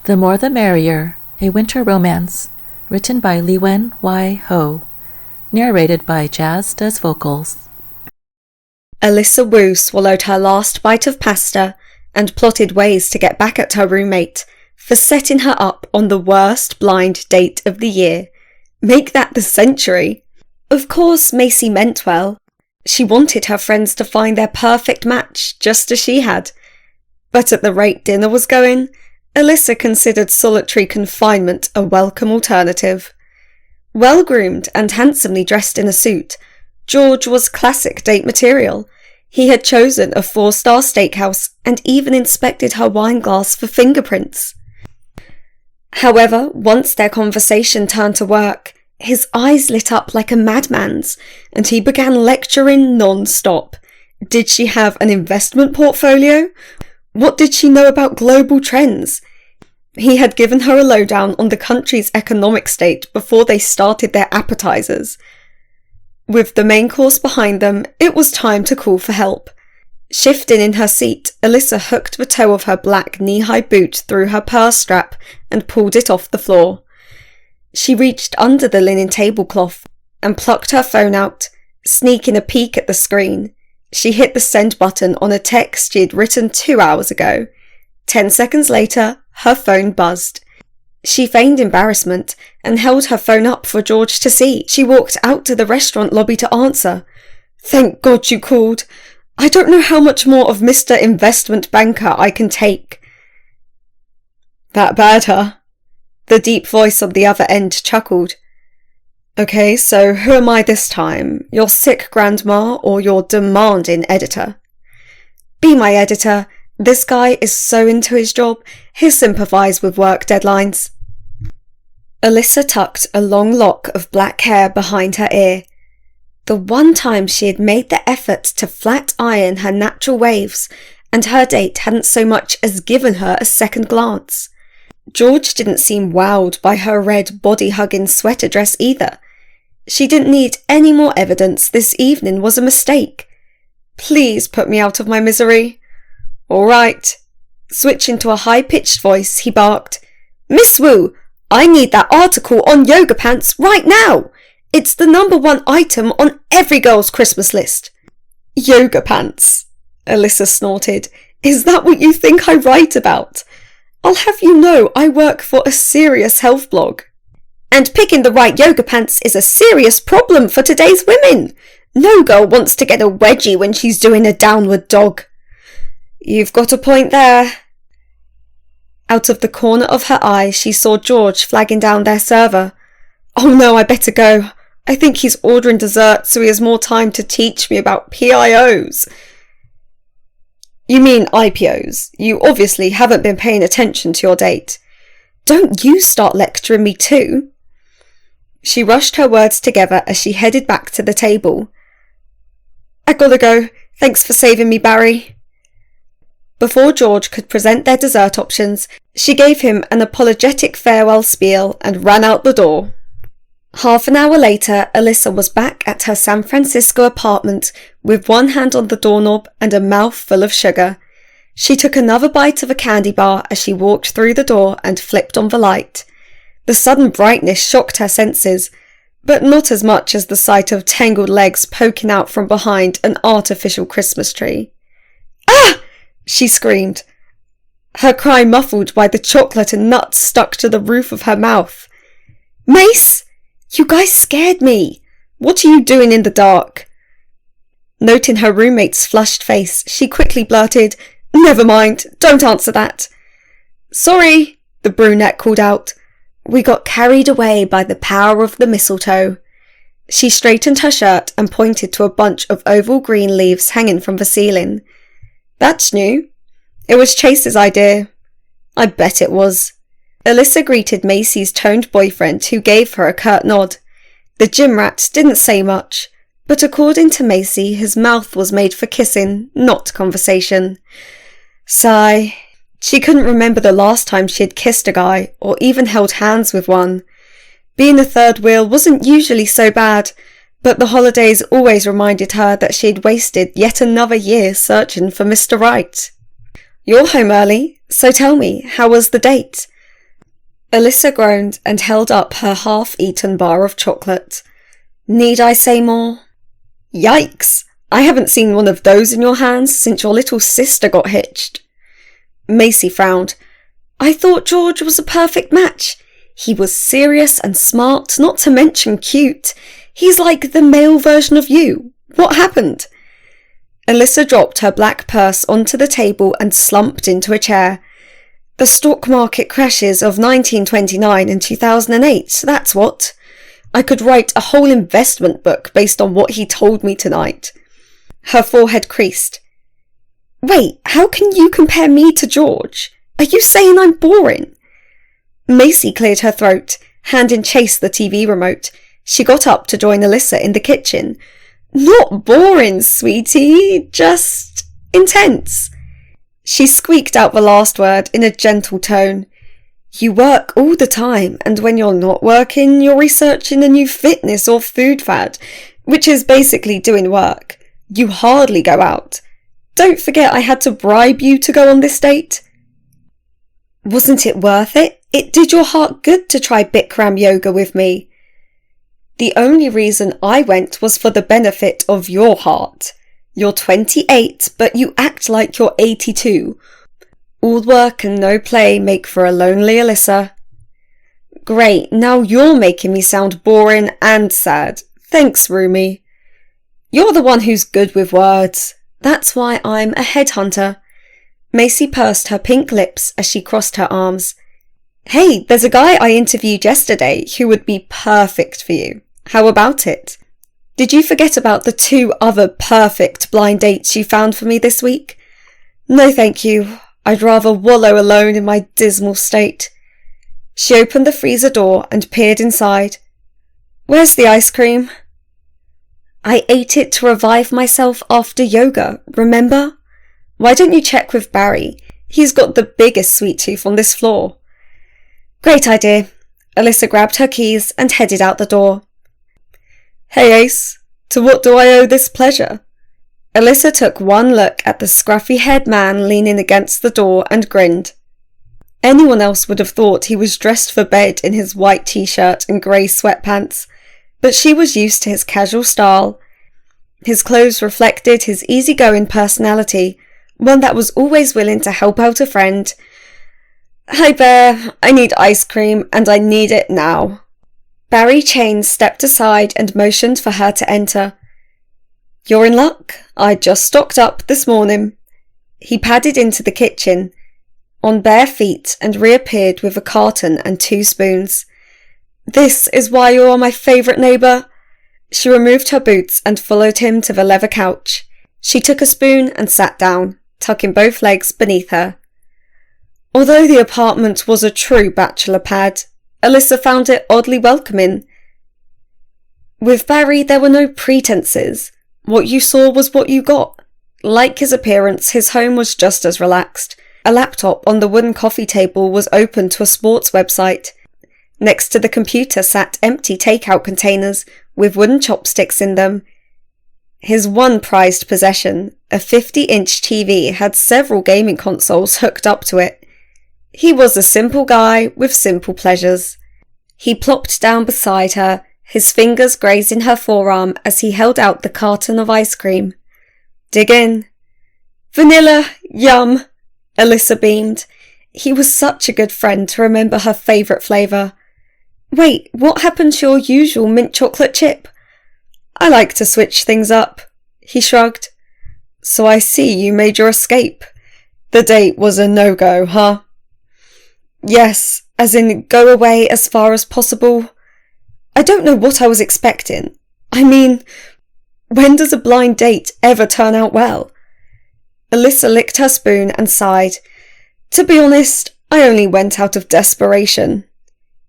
The More the Merrier, a winter romance, written by Liwen Ho, narrated by jazzdoesvocals. Alyssa Wu swallowed her last bite of pasta and plotted ways to get back at her roommate for setting her up on the worst blind date of the year. Make that the century. Of course, Macy meant well. She wanted her friends to find their perfect match, just as she had. But at the rate dinner was going, Alyssa considered solitary confinement a welcome alternative. Well-groomed and handsomely dressed in a suit, George was classic date material. He had chosen a 4-star steakhouse and even inspected her wine glass for fingerprints. However, once their conversation turned to work, his eyes lit up like a madman's, and he began lecturing non-stop. Did she have an investment portfolio? What did she know about global trends? He had given her a lowdown on the country's economic state before they started their appetizers. With the main course behind them, it was time to call for help. Shifting in her seat, Alyssa hooked the toe of her black knee-high boot through her purse strap and pulled it off the floor. She reached under the linen tablecloth and plucked her phone out, sneaking a peek at the screen. She hit the send button on a text she had written 2 hours ago. 10 seconds later, her phone buzzed. She feigned embarrassment and held her phone up for George to see. She walked out to the restaurant lobby to answer. "Thank God you called. I don't know how much more of Mr. Investment Banker I can take." "That bad, huh?" The deep voice on the other end chuckled. "Okay, so who am I this time? Your sick grandma or your demanding editor?" "Be my editor. This guy is so into his job, he'll sympathise with work deadlines." Alyssa tucked a long lock of black hair behind her ear. The one time she had made the effort to flat iron her natural waves, and her date hadn't so much as given her a second glance. George didn't seem wowed by her red body-hugging sweater dress either. She didn't need any more evidence this evening was a mistake. "Please put me out of my misery." "All right." Switching to a high-pitched voice, he barked, "Miss Wu, I need that article on yoga pants right now. It's the #1 item on every girl's Christmas list." "Yoga pants," Alyssa snorted. "Is that what you think I write about? I'll have you know I work for a serious health blog. And picking the right yoga pants is a serious problem for today's women. No girl wants to get a wedgie when she's doing a downward dog." "You've got a point there." Out of the corner of her eye, she saw George flagging down their server. "Oh no, I better go. I think he's ordering dessert so he has more time to teach me about PIOs. "You mean IPOs. You obviously haven't been paying attention to your date. Don't you start lecturing me too." She rushed her words together as she headed back to the table. "I gotta go. Thanks for saving me, Barry." Before George could present their dessert options, she gave him an apologetic farewell spiel and ran out the door. Half an hour later, Alyssa was back at her San Francisco apartment with one hand on the doorknob and a mouth full of sugar. She took another bite of a candy bar as she walked through the door and flipped on the light. The sudden brightness shocked her senses, but not as much as the sight of tangled legs poking out from behind an artificial Christmas tree. "Ah!" she screamed, her cry muffled by the chocolate and nuts stuck to the roof of her mouth. "Mace! You guys scared me. What are you doing in the dark?" Noting her roommate's flushed face, she quickly blurted, "Never mind, don't answer that." "Sorry," the brunette called out. "We got carried away by the power of the mistletoe." She straightened her shirt and pointed to a bunch of oval green leaves hanging from the ceiling. "That's new. It was Chase's idea." "I bet it was." Alyssa greeted Macy's toned boyfriend, who gave her a curt nod. The gym rat didn't say much, but according to Macy, his mouth was made for kissing, not conversation. Sigh. She couldn't remember the last time she had kissed a guy, or even held hands with one. Being a third wheel wasn't usually so bad, but the holidays always reminded her that she had wasted yet another year searching for Mr. Right. "You're home early, so tell me, how was the date?" Alyssa groaned and held up her half-eaten bar of chocolate. Need I say more? Yikes! I haven't seen one of those in your hands since your little sister got hitched. Macy frowned. I thought George was a perfect match. He was serious and smart, not to mention cute. He's like the male version of you. What happened? Alyssa dropped her black purse onto the table and slumped into a chair. The stock market crashes of 1929 and 2008, that's what. I could write a whole investment book based on what he told me tonight. Her forehead creased. Wait, how can you compare me to George? Are you saying I'm boring? Macy cleared her throat, handing Chase the TV remote. She got up to join Alyssa in the kitchen. Not boring, sweetie, just intense. She squeaked out the last word in a gentle tone. You work all the time, and when you're not working, you're researching a new fitness or food fad, which is basically doing work. You hardly go out. Don't forget I had to bribe you to go on this date. Wasn't it worth it? It did your heart good to try Bikram yoga with me. The only reason I went was for the benefit of your heart. You're 28, but you act like you're 82. All work and no play make for a lonely Alyssa. Great, now you're making me sound boring and sad. Thanks, Rumi. You're the one who's good with words. That's why I'm a headhunter. Macy pursed her pink lips as she crossed her arms. Hey, there's a guy I interviewed yesterday who would be perfect for you. How about it? Did you forget about the 2 other perfect blind dates you found for me this week? No, thank you. I'd rather wallow alone in my dismal state. She opened the freezer door and peered inside. Where's the ice cream? I ate it to revive myself after yoga, remember? Why don't you check with Barry? He's got the biggest sweet tooth on this floor. Great idea. Alyssa grabbed her keys and headed out the door. Hey Ace, to what do I owe this pleasure? Alyssa took one look at the scruffy-haired man leaning against the door and grinned. Anyone else would have thought he was dressed for bed in his white t-shirt and grey sweatpants, but she was used to his casual style. His clothes reflected his easygoing personality, one that was always willing to help out a friend. Hi Bear, I need ice cream and I need it now. Barry Chains stepped aside and motioned for her to enter. You're in luck. I just stocked up this morning. He padded into the kitchen, on bare feet, and reappeared with a carton and 2 spoons. This is why you are my favourite neighbour. She removed her boots and followed him to the leather couch. She took a spoon and sat down, tucking both legs beneath her. Although the apartment was a true bachelor pad, Alyssa found it oddly welcoming. With Barry, there were no pretences. What you saw was what you got. Like his appearance, his home was just as relaxed. A laptop on the wooden coffee table was open to a sports website. Next to the computer sat empty takeout containers with wooden chopsticks in them. His one prized possession, a 50-inch TV, had several gaming consoles hooked up to it. He was a simple guy with simple pleasures. He plopped down beside her, his fingers grazing her forearm as he held out the carton of ice cream. Dig in. Vanilla, yum, Alyssa beamed. He was such a good friend to remember her favourite flavour. Wait, what happened to your usual mint chocolate chip? I like to switch things up, he shrugged. So I see you made your escape. The date was a no-go, huh? Yes, as in go away as far as possible. I don't know what I was expecting. I mean, when does a blind date ever turn out well? Alyssa licked her spoon and sighed. To be honest, I only went out of desperation.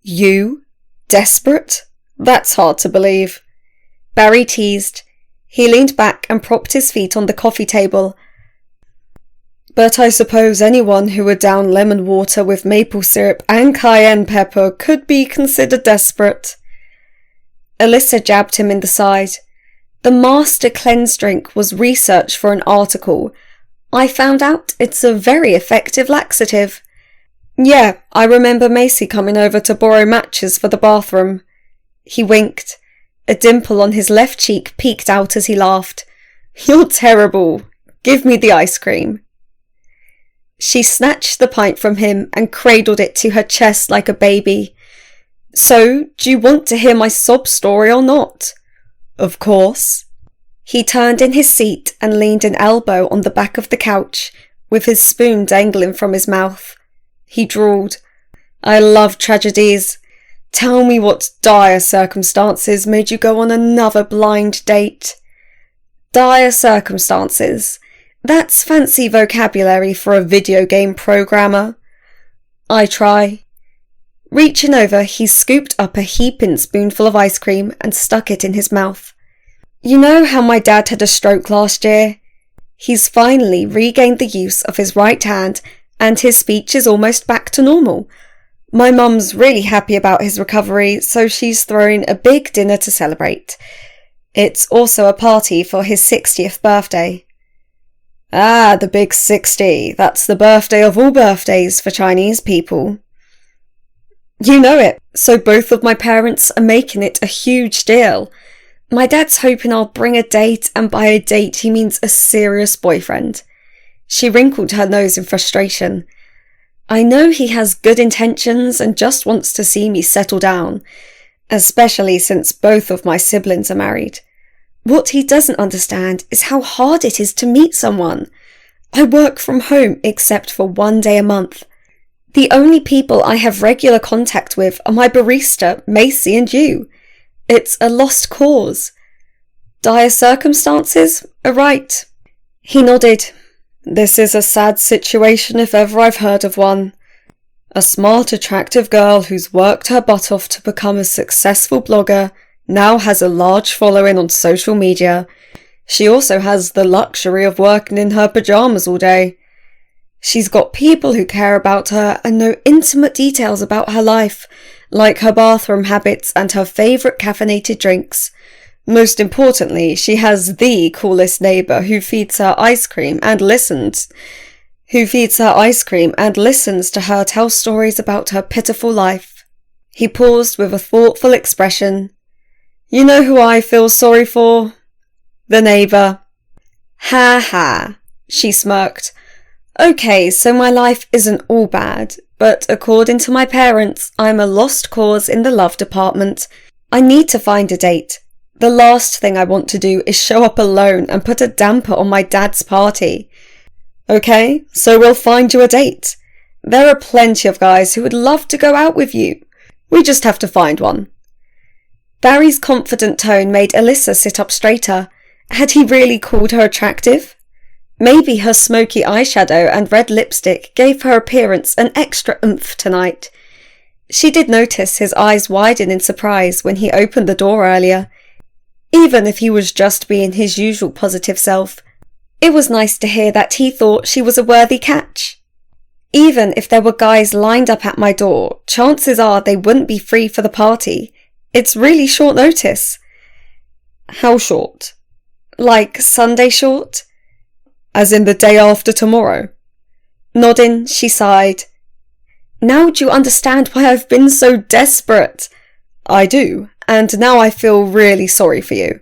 You? Desperate? That's hard to believe. Barry teased. He leaned back and propped his feet on the coffee table. But I suppose anyone who would down lemon water with maple syrup and cayenne pepper could be considered desperate. Alyssa jabbed him in the side. The Master Cleanse drink was research for an article. I found out it's a very effective laxative. Yeah, I remember Macy coming over to borrow matches for the bathroom. He winked. A dimple on his left cheek peeked out as he laughed. You're terrible. Give me the ice cream. She snatched the pint from him and cradled it to her chest like a baby. So, do you want to hear my sob story or not? Of course. He turned in his seat and leaned an elbow on the back of the couch, with his spoon dangling from his mouth. He drawled, I love tragedies. Tell me what dire circumstances made you go on another blind date. Dire circumstances. That's fancy vocabulary for a video game programmer. I try. Reaching over, he scooped up a heaping spoonful of ice cream and stuck it in his mouth. You know how my dad had a stroke last year? He's finally regained the use of his right hand and his speech is almost back to normal. My mum's really happy about his recovery, so she's throwing a big dinner to celebrate. It's also a party for his 60th birthday. Ah, the big 60. That's the birthday of all birthdays for Chinese people. You know it, so both of my parents are making it a huge deal. My dad's hoping I'll bring a date, and by a date he means a serious boyfriend. She wrinkled her nose in frustration. I know he has good intentions and just wants to see me settle down, especially since both of my siblings are married. What he doesn't understand is how hard it is to meet someone. I work from home except for 1 day a month. The only people I have regular contact with are my barista, Macy, and you. It's a lost cause. Dire circumstances are right. He nodded. This is a sad situation if ever I've heard of one. A smart, attractive girl who's worked her butt off to become a successful blogger now has a large following on social media. She also has the luxury of working in her pyjamas all day. She's got people who care about her and know intimate details about her life, like her bathroom habits and her favourite caffeinated drinks. Most importantly, she has the coolest neighbour who feeds her ice cream and listens to her tell stories about her pitiful life. He paused with a thoughtful expression. You know who I feel sorry for? The neighbour. Ha ha, she smirked. Okay, so my life isn't all bad, but according to my parents, I'm a lost cause in the love department. I need to find a date. The last thing I want to do is show up alone and put a damper on my dad's party. Okay, so we'll find you a date. There are plenty of guys who would love to go out with you. We just have to find one. Barry's confident tone made Alyssa sit up straighter. Had he really called her attractive? Maybe her smoky eyeshadow and red lipstick gave her appearance an extra oomph tonight. She did notice his eyes widen in surprise when he opened the door earlier. Even if he was just being his usual positive self, it was nice to hear that he thought she was a worthy catch. Even if there were guys lined up at my door, chances are they wouldn't be free for the party. It's really short notice. How short? Like Sunday short? As in the day after tomorrow? Nodding, she sighed. Now do you understand why I've been so desperate? I do, and now I feel really sorry for you.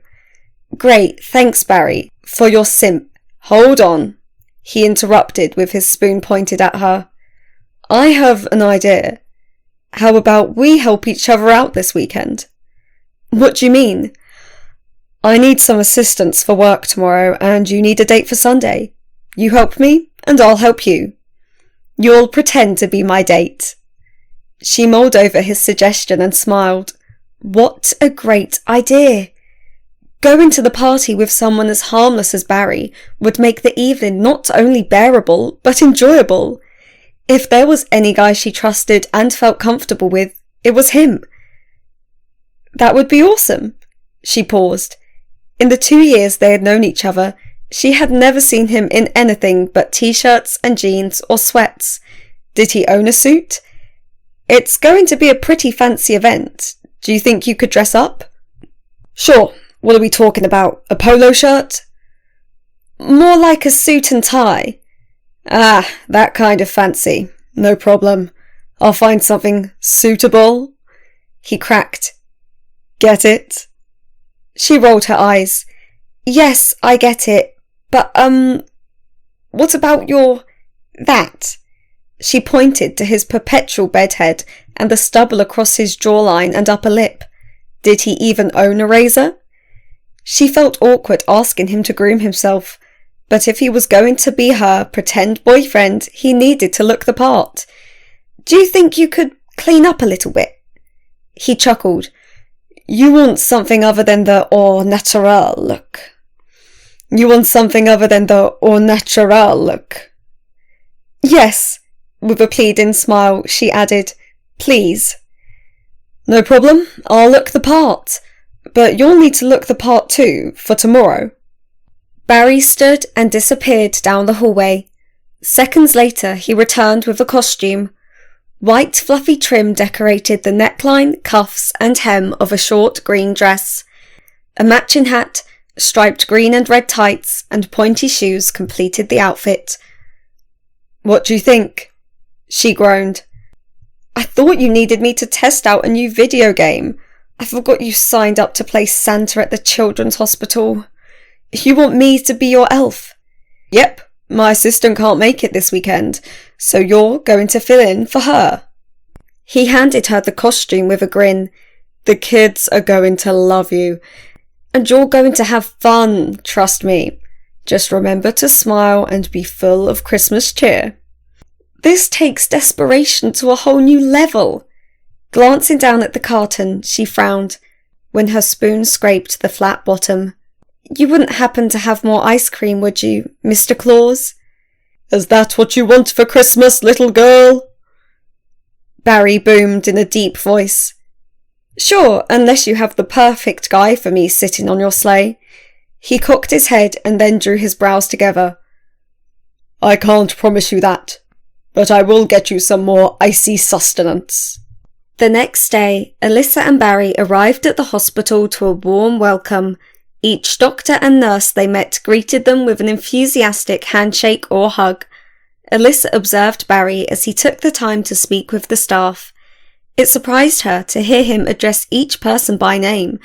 Great, thanks Barry, for your simp. Hold on, he interrupted with his spoon pointed at her. I have an idea. How about we help each other out this weekend? What do you mean? I need some assistance for work tomorrow and you need a date for Sunday. You help me and I'll help you. You'll pretend to be my date. She mulled over his suggestion and smiled. What a great idea! Going to the party with someone as harmless as Barry would make the evening not only bearable, but enjoyable. If there was any guy she trusted and felt comfortable with, it was him. That would be awesome. She paused. In the 2 years they had known each other, she had never seen him in anything but t-shirts and jeans or sweats. Did he own a suit? It's going to be a pretty fancy event. Do you think you could dress up? Sure. What are we talking about? A polo shirt? More like a suit and tie. Ah, that kind of fancy. No problem. I'll find something suitable. He cracked. Get it? She rolled her eyes. Yes, I get it. But, what about that? She pointed to his perpetual bedhead and the stubble across his jawline and upper lip. Did he even own a razor? She felt awkward asking him to groom himself, but if he was going to be her pretend boyfriend, he needed to look the part. Do you think you could clean up a little bit? He chuckled. You want something other than the au naturel look. You want something other than the au naturel look. Yes, with a pleading smile, she added, please. No problem, I'll look the part. But you'll need to look the part too, for tomorrow. Barry stood and disappeared down the hallway. Seconds later, he returned with a costume. White fluffy trim decorated the neckline, cuffs and hem of a short green dress. A matching hat, striped green and red tights and pointy shoes completed the outfit. What do you think? She groaned. I thought you needed me to test out a new video game. I forgot you signed up to play Santa at the children's hospital. You want me to be your elf? Yep, my assistant can't make it this weekend, so you're going to fill in for her. He handed her the costume with a grin. The kids are going to love you. And you're going to have fun, trust me. Just remember to smile and be full of Christmas cheer. This takes desperation to a whole new level. Glancing down at the carton, she frowned when her spoon scraped the flat bottom. You wouldn't happen to have more ice cream, would you, Mr. Claus? Is that what you want for Christmas, little girl? Barry boomed in a deep voice. Sure, unless you have the perfect guy for me sitting on your sleigh. He cocked his head and then drew his brows together. I can't promise you that, but I will get you some more icy sustenance. The next day, Alyssa and Barry arrived at the hospital to a warm welcome. Each doctor and nurse they met greeted them with an enthusiastic handshake or hug. Alyssa observed Barry as he took the time to speak with the staff. It surprised her to hear him address each person by name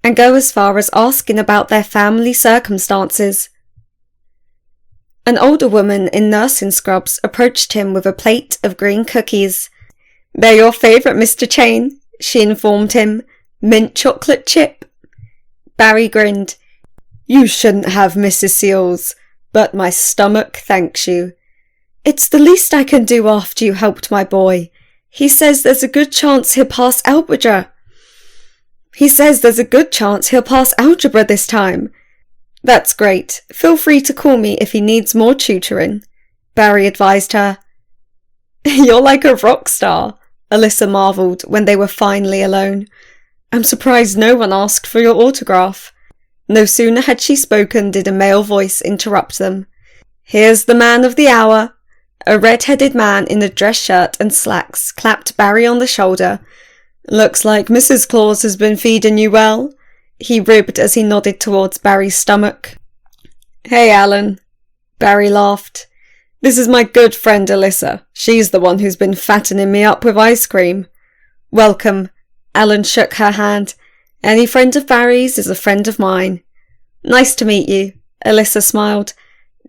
and go as far as asking about their family circumstances. An older woman in nursing scrubs approached him with a plate of green cookies. They're your favourite, Mr. Chain, she informed him. Mint chocolate chip. Barry grinned. You shouldn't have, Mrs. Seals, but my stomach thanks you. It's the least I can do after you helped my boy. He says there's a good chance he'll pass algebra. This time. That's great. Feel free to call me if he needs more tutoring, Barry advised her. You're like a rock star, Alyssa marvelled when they were finally alone. I'm surprised no one asked for your autograph. No sooner had she spoken did a male voice interrupt them. Here's the man of the hour. A red-headed man in a dress shirt and slacks clapped Barry on the shoulder. Looks like Mrs. Claus has been feeding you well, he ribbed as he nodded towards Barry's stomach. Hey, Alan. Barry laughed. This is my good friend Alyssa. She's the one who's been fattening me up with ice cream. Welcome. Alan shook her hand. Any friend of Barry's is a friend of mine. Nice to meet you, Alyssa smiled.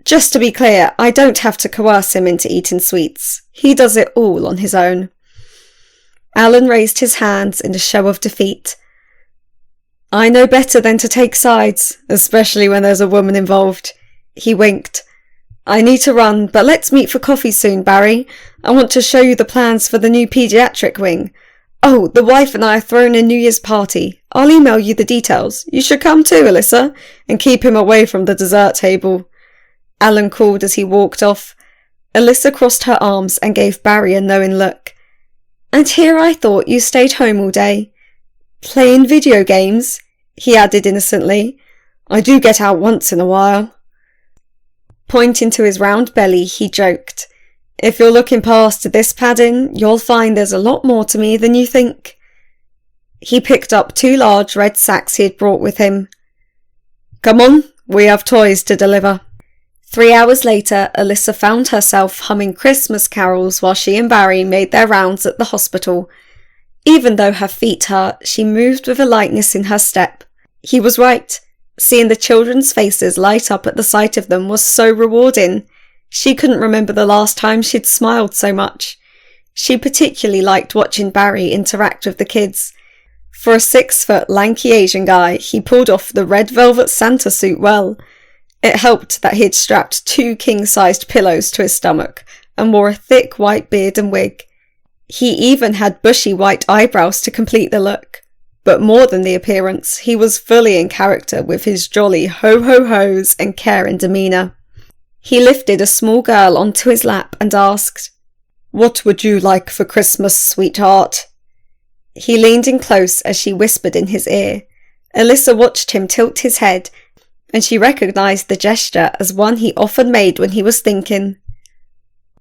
Just to be clear, I don't have to coerce him into eating sweets. He does it all on his own. Alan raised his hands in a show of defeat. I know better than to take sides, especially when there's a woman involved. He winked. I need to run, but let's meet for coffee soon, Barry. I want to show you the plans for the new paediatric wing. Oh, the wife and I are throwing a New Year's party. I'll email you the details. You should come too, Alyssa, and keep him away from the dessert table. Alan called as he walked off. Alyssa crossed her arms and gave Barry a knowing look. And here I thought you stayed home all day. Playing video games, he added innocently. I do get out once in a while. Pointing to his round belly, he joked. If you're looking past this padding, you'll find there's a lot more to me than you think. He picked up 2 large red sacks he had brought with him. Come on, we have toys to deliver. 3 hours later, Alyssa found herself humming Christmas carols while she and Barry made their rounds at the hospital. Even though her feet hurt, she moved with a lightness in her step. He was right. Seeing the children's faces light up at the sight of them was so rewarding. She couldn't remember the last time she'd smiled so much. She particularly liked watching Barry interact with the kids. For a 6-foot lanky Asian guy, he pulled off the red velvet Santa suit well. It helped that he'd strapped 2 king-sized pillows to his stomach and wore a thick white beard and wig. He even had bushy white eyebrows to complete the look. But more than the appearance, he was fully in character with his jolly ho-ho-hos and caring demeanour. He lifted a small girl onto his lap and asked, "What would you like for Christmas, sweetheart?" He leaned in close as she whispered in his ear. Alyssa watched him tilt his head, and she recognised the gesture as one he often made when he was thinking.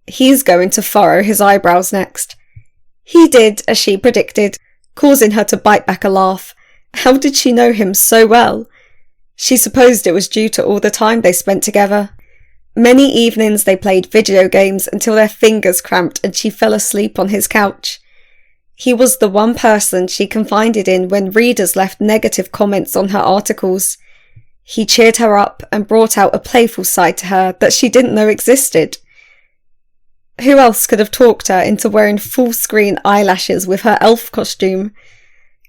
He's going to furrow his eyebrows next. He did, as she predicted, causing her to bite back a laugh. How did she know him so well? She supposed it was due to all the time they spent together. Many evenings they played video games until their fingers cramped and she fell asleep on his couch. He was the one person she confided in when readers left negative comments on her articles. He cheered her up and brought out a playful side to her that she didn't know existed. Who else could have talked her into wearing full-screen eyelashes with her elf costume?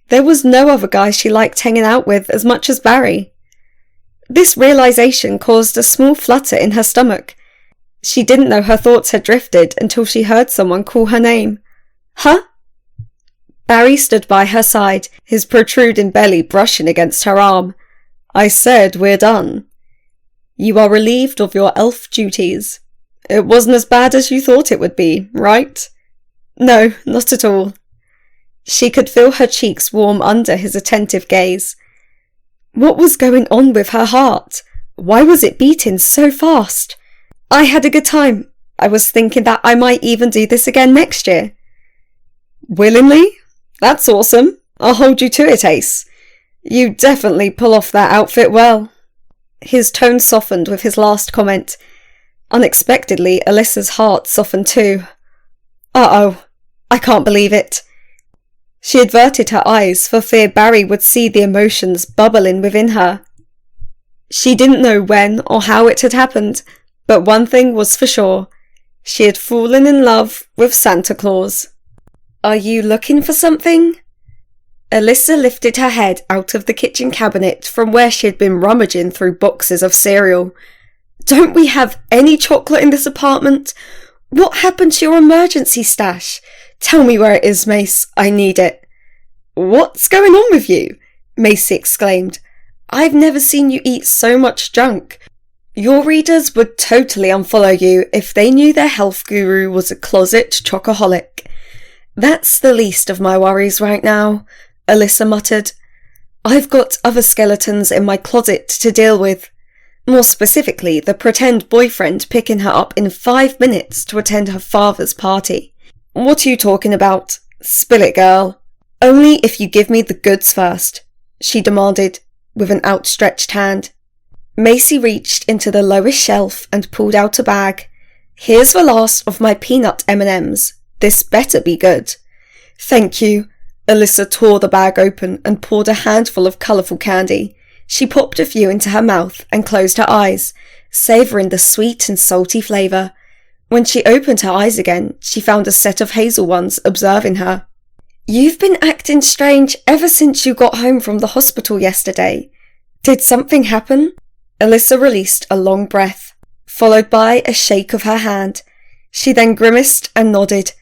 There was no other guy she liked hanging out with as much as Barry. This realisation caused a small flutter in her stomach. She didn't know her thoughts had drifted until she heard someone call her name. "Huh?" Barry stood by her side, his protruding belly brushing against her arm. "I said we're done. You are relieved of your elf duties. It wasn't as bad as you thought it would be, right?" "No, not at all." She could feel her cheeks warm under his attentive gaze. What was going on with her heart? Why was it beating so fast? "I had a good time. I was thinking that I might even do this again next year." "Willingly? That's awesome. I'll hold you to it, Ace. You definitely pull off that outfit well." His tone softened with his last comment. Unexpectedly, Alyssa's heart softened too. Uh-oh, I can't believe it. She averted her eyes for fear Barry would see the emotions bubbling within her. She didn't know when or how it had happened, but one thing was for sure. She had fallen in love with Santa Claus. "Are you looking for something?" Alyssa lifted her head out of the kitchen cabinet from where she had been rummaging through boxes of cereal. "Don't we have any chocolate in this apartment? What happened to your emergency stash? Tell me where it is, Mace. I need it." "What's going on with you?" Macy exclaimed. "I've never seen you eat so much junk. Your readers would totally unfollow you if they knew their health guru was a closet chocoholic." "That's the least of my worries right now," Alyssa muttered. "I've got other skeletons in my closet to deal with. More specifically, the pretend boyfriend picking her up in 5 minutes to attend her father's party." "What are you talking about? Spill it, girl." "Only if you give me the goods first," she demanded, with an outstretched hand. Macy reached into the lowest shelf and pulled out a bag. "Here's the last of my peanut M&Ms. This better be good." "Thank you." Alyssa tore the bag open and poured a handful of colourful candy. She popped a few into her mouth and closed her eyes, savouring the sweet and salty flavour. When she opened her eyes again, she found a set of hazel ones observing her. "You've been acting strange ever since you got home from the hospital yesterday. Did something happen?" Alyssa released a long breath, followed by a shake of her hand. She then grimaced and nodded.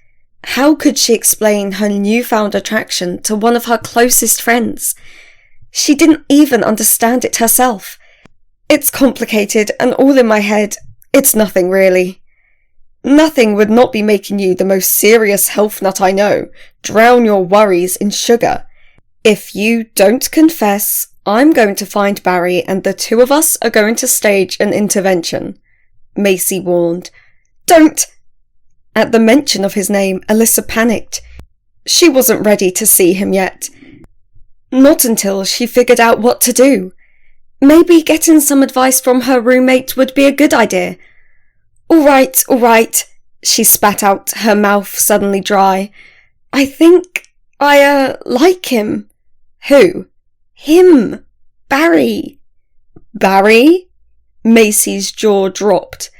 How could she explain her newfound attraction to one of her closest friends? She didn't even understand it herself. "It's complicated and all in my head. It's nothing really." "Nothing would not be making you the most serious health nut I know. Drown your worries in sugar. If you don't confess, I'm going to find Barry and the two of us are going to stage an intervention," Macy warned. "Don't!" At the mention of his name, Alyssa panicked. She wasn't ready to see him yet. Not until she figured out what to do. Maybe getting some advice from her roommate would be a good idea. All right, she spat out, her mouth suddenly dry. I think I like him. Who? Him. Barry. Barry? Macy's jaw dropped.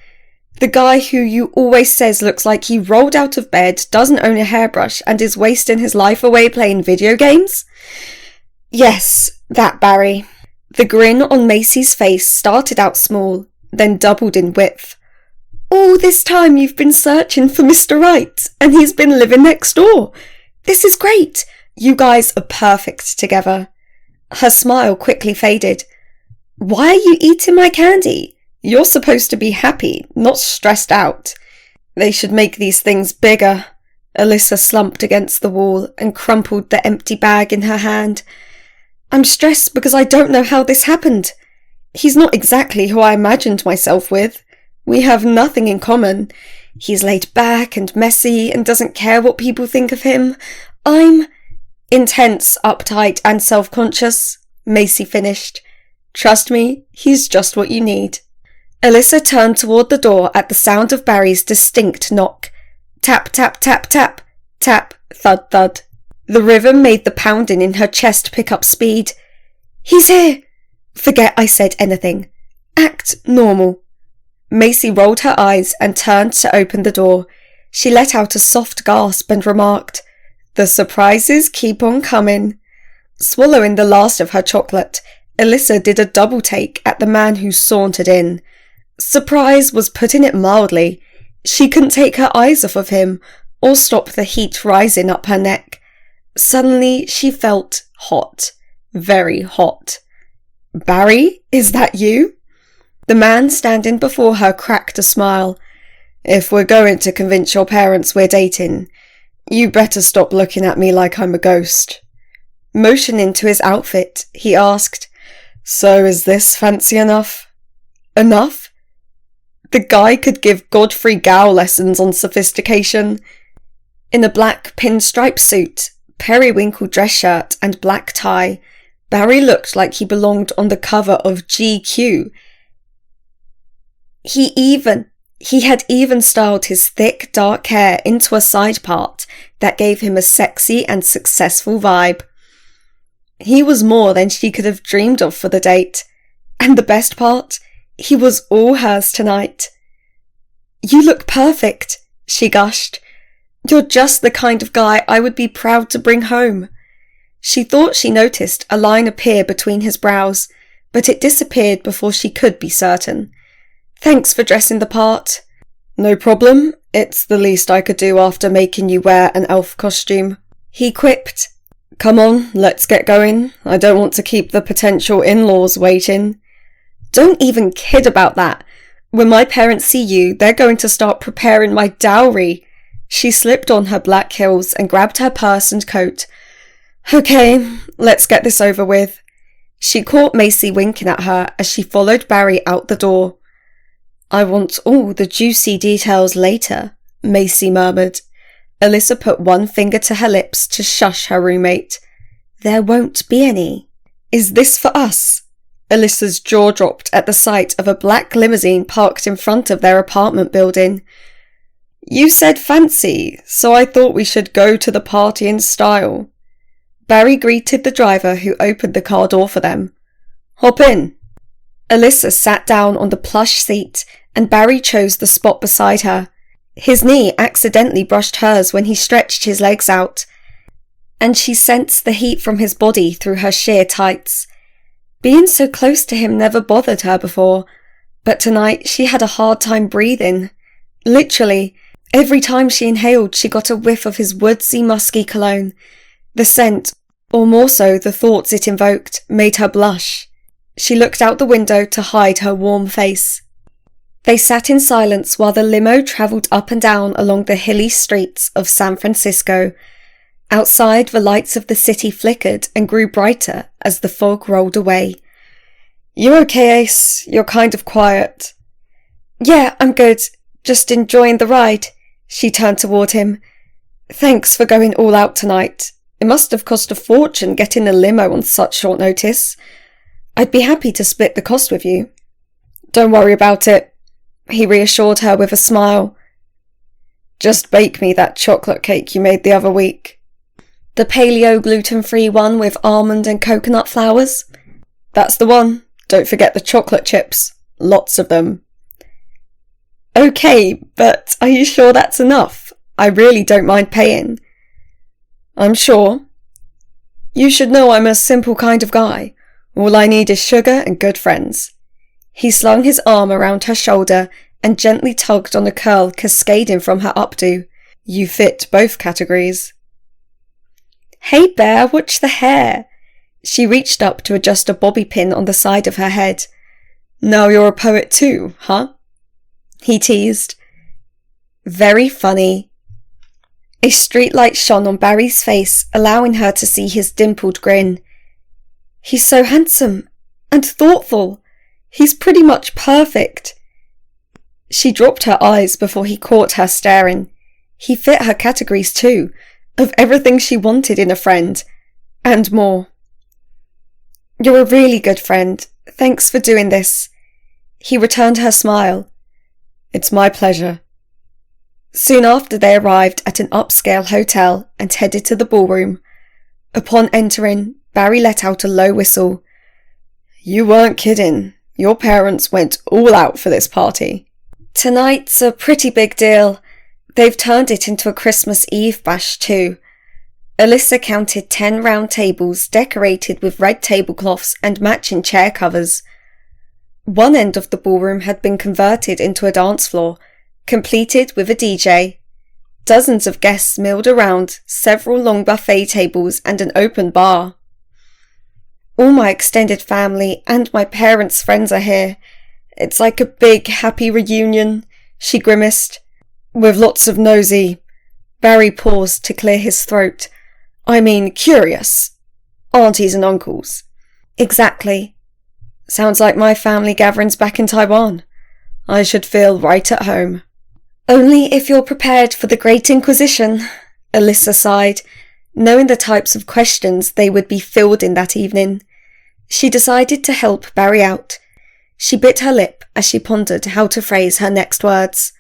The guy who you always says looks like he rolled out of bed, doesn't own a hairbrush, and is wasting his life away playing video games? Yes, that Barry. The grin on Macy's face started out small, then doubled in width. All this time you've been searching for Mr. Right, and he's been living next door. This is great. You guys are perfect together. Her smile quickly faded. Why are you eating my candy? You're supposed to be happy, not stressed out. They should make these things bigger. Alyssa slumped against the wall and crumpled the empty bag in her hand. I'm stressed because I don't know how this happened. He's not exactly who I imagined myself with. We have nothing in common. He's laid back and messy and doesn't care what people think of him. I'm intense, uptight and self-conscious, Macy finished. Trust me, he's just what you need. Alyssa turned toward the door at the sound of Barry's distinct knock. Tap, tap, tap, tap. Tap, thud, thud. The rhythm made the pounding in her chest pick up speed. He's here! Forget I said anything. Act normal. Macy rolled her eyes and turned to open the door. She let out a soft gasp and remarked, The surprises keep on coming. Swallowing the last of her chocolate, Alyssa did a double take at the man who sauntered in. Surprise was putting it mildly. She couldn't take her eyes off of him, or stop the heat rising up her neck. Suddenly she felt hot. Very hot. Barry, is that you? The man standing before her cracked a smile. If we're going to convince your parents we're dating, you better stop looking at me like I'm a ghost. Motioning to his outfit, he asked, So is this fancy enough? Enough? The guy could give Godfrey Gao lessons on sophistication. In a black pinstripe suit, periwinkle dress shirt and black tie, Barry looked like he belonged on the cover of GQ. He had even styled his thick, dark hair into a side part that gave him a sexy and successful vibe. He was more than she could have dreamed of for the date. And the best part, he was all hers tonight. You look perfect, she gushed. You're just the kind of guy I would be proud to bring home. She thought she noticed a line appear between his brows, but it disappeared before she could be certain. Thanks for dressing the part. No problem. It's the least I could do after making you wear an elf costume. He quipped. Come on, let's get going. I don't want to keep the potential in-laws waiting. Don't even kid about that. When my parents see you, they're going to start preparing my dowry. She slipped on her black heels and grabbed her purse and coat. Okay, let's get this over with. She caught Macy winking at her as she followed Barry out the door. I want all the juicy details later, Macy murmured. Alyssa put one finger to her lips to shush her roommate. There won't be any. Is this for us? Alyssa's jaw dropped at the sight of a black limousine parked in front of their apartment building. You said fancy, so I thought we should go to the party in style. Barry greeted the driver who opened the car door for them. Hop in. Alyssa sat down on the plush seat and Barry chose the spot beside her. His knee accidentally brushed hers when he stretched his legs out, and she sensed the heat from his body through her sheer tights. Being so close to him never bothered her before, but tonight she had a hard time breathing. Literally, every time she inhaled she got a whiff of his woodsy, musky cologne. The scent, or more so the thoughts it invoked, made her blush. She looked out the window to hide her warm face. They sat in silence while the limo travelled up and down along the hilly streets of San Francisco. Outside, the lights of the city flickered and grew brighter as the fog rolled away. You okay, Ace? You're kind of quiet. Yeah, I'm good. Just enjoying the ride. She turned toward him. Thanks for going all out tonight. It must have cost a fortune getting a limo on such short notice. I'd be happy to split the cost with you. Don't worry about it, he reassured her with a smile. Just bake me that chocolate cake you made the other week. The paleo gluten-free one with almond and coconut flowers? That's the one. Don't forget the chocolate chips. Lots of them. Okay, but are you sure that's enough? I really don't mind paying. I'm sure. You should know I'm a simple kind of guy. All I need is sugar and good friends. He slung his arm around her shoulder and gently tugged on a curl cascading from her updo. You fit both categories. Hey Bear, watch the hair. She reached up to adjust a bobby pin on the side of her head. Now you're a poet too, huh? He teased. Very funny. A streetlight shone on Barry's face, allowing her to see his dimpled grin. He's so handsome and thoughtful. He's pretty much perfect. She dropped her eyes before he caught her staring. He fit her categories too, of everything she wanted in a friend, and more. You're a really good friend. Thanks for doing this. He returned her smile. It's my pleasure. Soon after they arrived at an upscale hotel and headed to the ballroom. Upon entering, Barry let out a low whistle. You weren't kidding. Your parents went all out for this party. Tonight's a pretty big deal. They've turned it into a Christmas Eve bash too. Alyssa counted 10 round tables decorated with red tablecloths and matching chair covers. One end of the ballroom had been converted into a dance floor, completed with a DJ. Dozens of guests milled around, several long buffet tables and an open bar. All my extended family and my parents' friends are here. It's like a big, happy reunion, she grimaced. With lots of nosy... Barry paused to clear his throat. I mean, curious. Aunties and uncles. Exactly. Sounds like my family gatherings back in Taiwan. I should feel right at home. Only if you're prepared for the Great Inquisition, Alyssa sighed, knowing the types of questions they would be fielding that evening. She decided to help Barry out. She bit her lip as she pondered how to phrase her next words.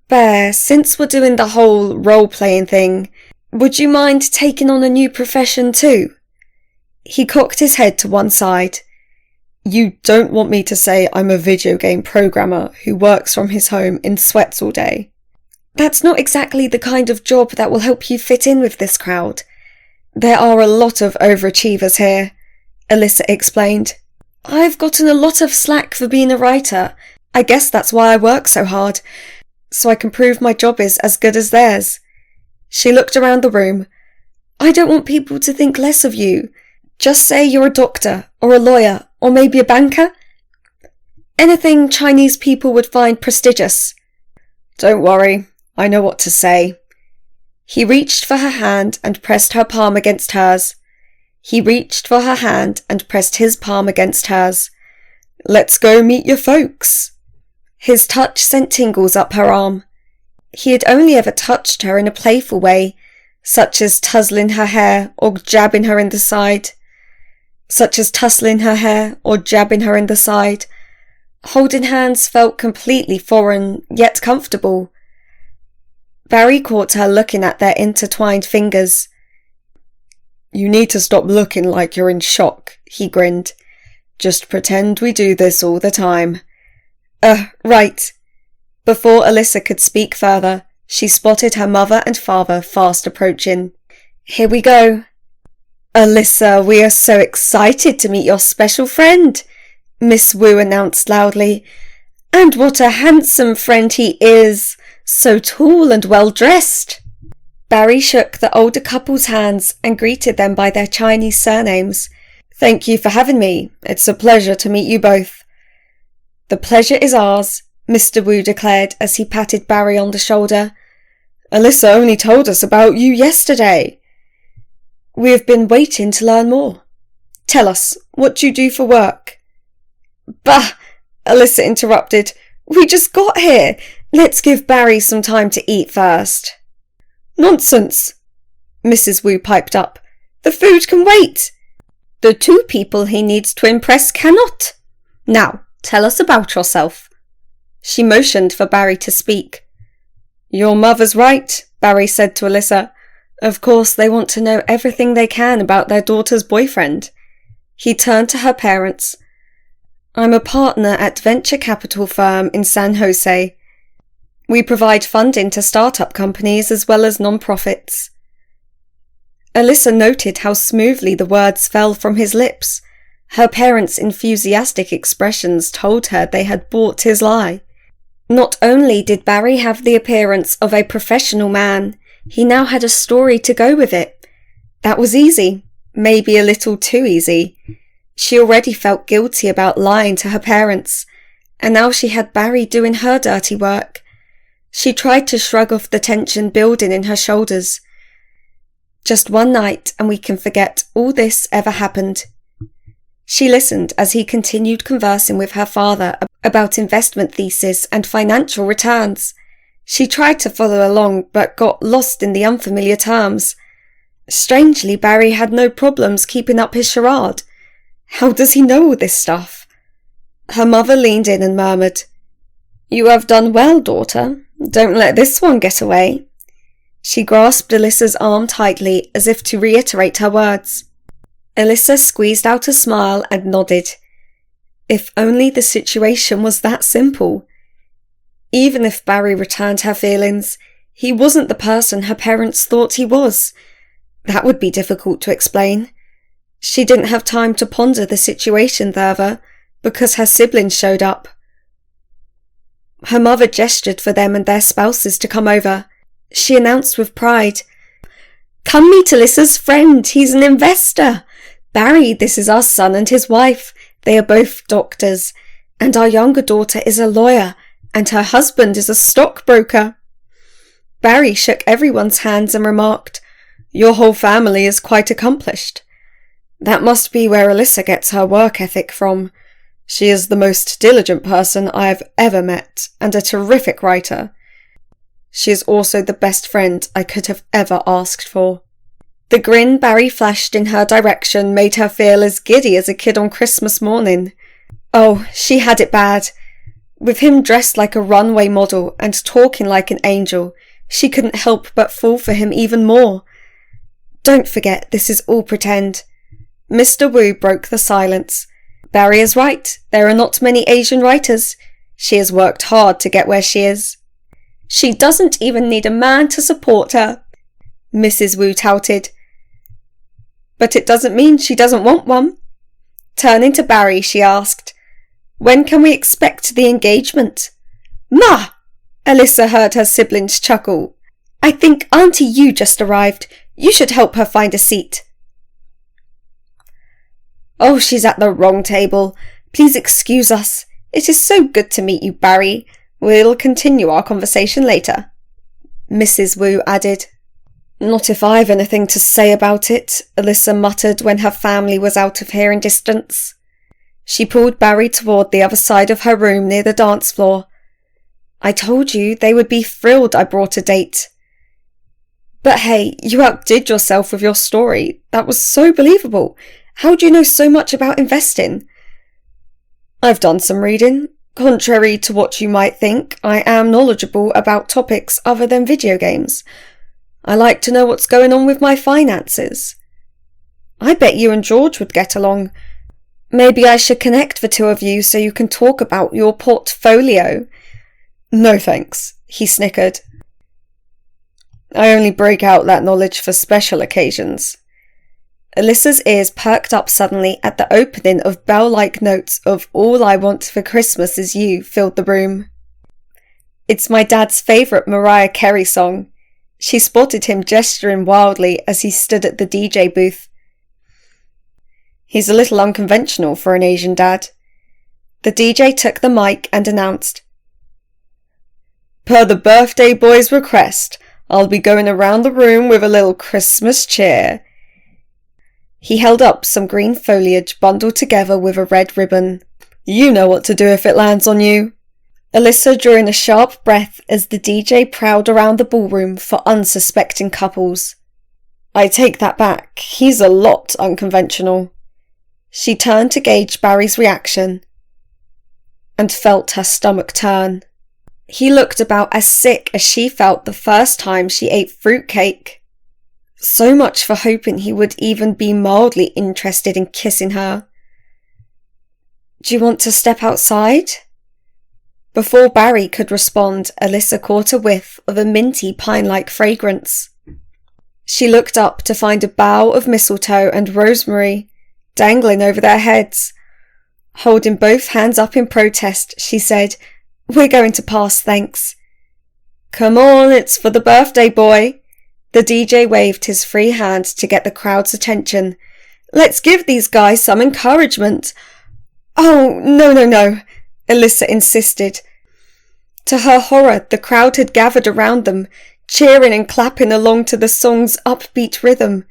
Bear, since we're doing the whole role-playing thing, would you mind taking on a new profession too? He cocked his head to one side. You don't want me to say I'm a video game programmer who works from his home in sweats all day? That's not exactly the kind of job that will help you fit in with this crowd. There are a lot of overachievers here, Alyssa explained. I've gotten a lot of slack for being a writer. I guess that's why I work so hard, so I can prove my job is as good as theirs. She looked around the room. I don't want people to think less of you. Just say you're a doctor, or a lawyer, or maybe a banker. Anything Chinese people would find prestigious. Don't worry, I know what to say. He reached for her hand and pressed her palm against hers. He reached for her hand and pressed his palm against hers. Let's go meet your folks. His touch sent tingles up her arm. He had only ever touched her in a playful way, such as tussling her hair or jabbing her in the side. Holding hands felt completely foreign, yet comfortable. Barry caught her looking at their intertwined fingers. You need to stop looking like you're in shock, he grinned. Just pretend we do this all the time. Right. Before Alyssa could speak further, she spotted her mother and father fast approaching. Here we go. Alyssa, we are so excited to meet your special friend, Miss Wu announced loudly. And what a handsome friend he is, so tall and well dressed. Barry shook the older couple's hands and greeted them by their Chinese surnames. Thank you for having me. It's a pleasure to meet you both. The pleasure is ours, Mr. Wu declared as he patted Barry on the shoulder. Alyssa only told us about you yesterday. We have been waiting to learn more. Tell us, what do you do for work? Bah! Alyssa interrupted. We just got here. Let's give Barry some time to eat first. Nonsense! Mrs. Wu piped up. The food can wait. The two people he needs to impress cannot. Now, tell us about yourself." She motioned for Barry to speak. "Your mother's right," Barry said to Alyssa. "Of course they want to know everything they can about their daughter's boyfriend." He turned to her parents. "I'm a partner at venture capital firm in San Jose. We provide funding to startup companies as well as non-profits." Alyssa noted how smoothly the words fell from his lips. Her parents' enthusiastic expressions told her they had bought his lie. Not only did Barry have the appearance of a professional man, he now had a story to go with it. That was easy, maybe a little too easy. She already felt guilty about lying to her parents, and now she had Barry doing her dirty work. She tried to shrug off the tension building in her shoulders. Just one night and we can forget all this ever happened. She listened as he continued conversing with her father about investment thesis and financial returns. She tried to follow along but got lost in the unfamiliar terms. Strangely, Barry had no problems keeping up his charade. How does he know all this stuff? Her mother leaned in and murmured, "You have done well, daughter. Don't let this one get away." She grasped Alyssa's arm tightly as if to reiterate her words. Alyssa squeezed out a smile and nodded. If only the situation was that simple. Even if Barry returned her feelings, he wasn't the person her parents thought he was. That would be difficult to explain. She didn't have time to ponder the situation further because her siblings showed up. Her mother gestured for them and their spouses to come over. She announced with pride, "Come meet Alyssa's friend, he's an investor. Barry, this is our son and his wife. They are both doctors. And our younger daughter is a lawyer, and her husband is a stockbroker." Barry shook everyone's hands and remarked, "Your whole family is quite accomplished. That must be where Alyssa gets her work ethic from. She is the most diligent person I have ever met, and a terrific writer. She is also the best friend I could have ever asked for." The grin Barry flashed in her direction made her feel as giddy as a kid on Christmas morning. Oh, she had it bad. With him dressed like a runway model and talking like an angel, she couldn't help but fall for him even more. Don't forget, this is all pretend. Mr. Wu broke the silence. Barry is right. There are not many Asian writers. She has worked hard to get where she is. She doesn't even need a man to support her, Mrs. Wu touted. But it doesn't mean she doesn't want one. Turning to Barry, she asked, "When can we expect the engagement?" "Ma!" Alyssa heard her siblings chuckle. "I think Auntie Yu just arrived. You should help her find a seat." "Oh, she's at the wrong table. Please excuse us. It is so good to meet you, Barry. We'll continue our conversation later," Mrs. Wu added. "Not if I've anything to say about it," Alyssa muttered when her family was out of hearing distance. She pulled Barry toward the other side of her room near the dance floor. "I told you they would be thrilled I brought a date." "But hey, you outdid yourself with your story. That was so believable. How do you know so much about investing?" "I've done some reading. Contrary to what you might think, I am knowledgeable about topics other than video games. I like to know what's going on with my finances." "I bet you and George would get along. Maybe I should connect the two of you so you can talk about your portfolio." "No thanks," he snickered. "I only break out that knowledge for special occasions." Alyssa's ears perked up suddenly at the opening of bell-like notes of "All I Want for Christmas Is You" filled the room. "It's my dad's favourite Mariah Carey song." She spotted him gesturing wildly as he stood at the DJ booth. "He's a little unconventional for an Asian dad." The DJ took the mic and announced, "Per the birthday boy's request, I'll be going around the room with a little Christmas cheer." He held up some green foliage bundled together with a red ribbon. "You know what to do if it lands on you." Alyssa drew in a sharp breath as the DJ prowled around the ballroom for unsuspecting couples. "I take that back. He's a lot unconventional." She turned to gauge Barry's reaction and felt her stomach turn. He looked about as sick as she felt the first time she ate fruitcake. So much for hoping he would even be mildly interested in kissing her. "Do you want to step outside?" Before Barry could respond, Alyssa caught a whiff of a minty pine-like fragrance. She looked up to find a bough of mistletoe and rosemary dangling over their heads. Holding both hands up in protest, she said, "We're going to pass, thanks." "Come on, it's for the birthday boy." The DJ waved his free hand to get the crowd's attention. "Let's give these guys some encouragement." "Oh, no, Alyssa insisted. To her horror, the crowd had gathered around them, cheering and clapping along to the song's upbeat rhythm.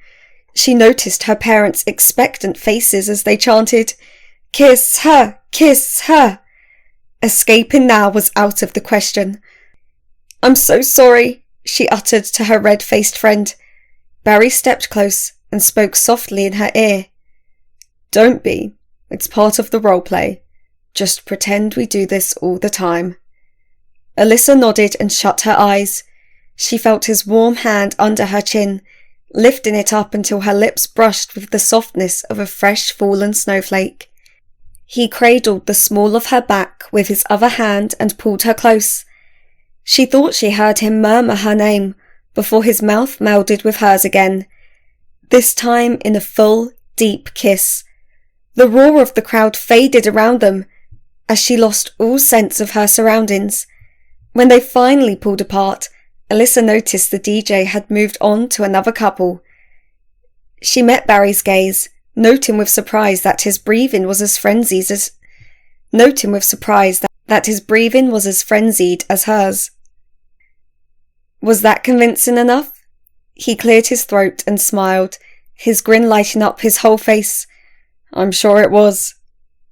She noticed her parents' expectant faces as they chanted, "Kiss her, kiss her." Escaping now was out of the question. "I'm so sorry," she uttered to her red-faced friend. Barry stepped close and spoke softly in her ear. "Don't be. It's part of the role play. Just pretend we do this all the time." Alyssa nodded and shut her eyes. She felt his warm hand under her chin, lifting it up until her lips brushed with the softness of a fresh fallen snowflake. He cradled the small of her back with his other hand and pulled her close. She thought she heard him murmur her name before his mouth melded with hers again, this time in a full, deep kiss. The roar of the crowd faded around them as she lost all sense of her surroundings. When they finally pulled apart, Alyssa noticed the DJ had moved on to another couple. She met Barry's gaze, noting with surprise that his breathing was as frenzied as hers. Was that convincing enough? He cleared his throat and smiled, his grin lighting up his whole face. "I'm sure it was."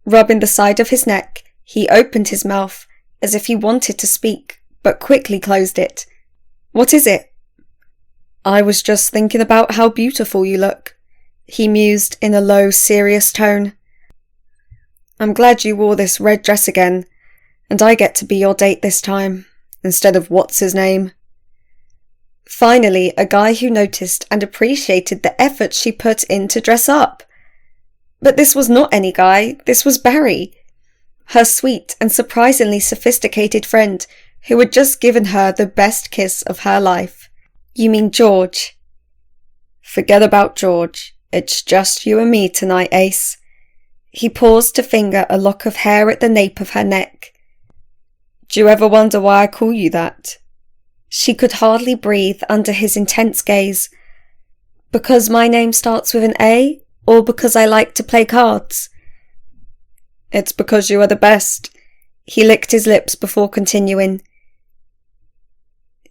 Rubbing the side of his neck, he opened his mouth as if he wanted to speak, but quickly closed it. "What is it?" "I was just thinking about how beautiful you look," he mused in a low, serious tone. "I'm glad you wore this red dress again, and I get to be your date this time, instead of what's-his-name." Finally, a guy who noticed and appreciated the effort she put in to dress up. But this was not any guy, this was Barry, her sweet and surprisingly sophisticated friend who had just given her the best kiss of her life. "You mean George?" "Forget about George. It's just you and me tonight, Ace." He paused to finger a lock of hair at the nape of her neck. "Do you ever wonder why I call you that?" She could hardly breathe under his intense gaze. "Because my name starts with an A, or because I like to play cards?" "It's because you are the best." He licked his lips before continuing.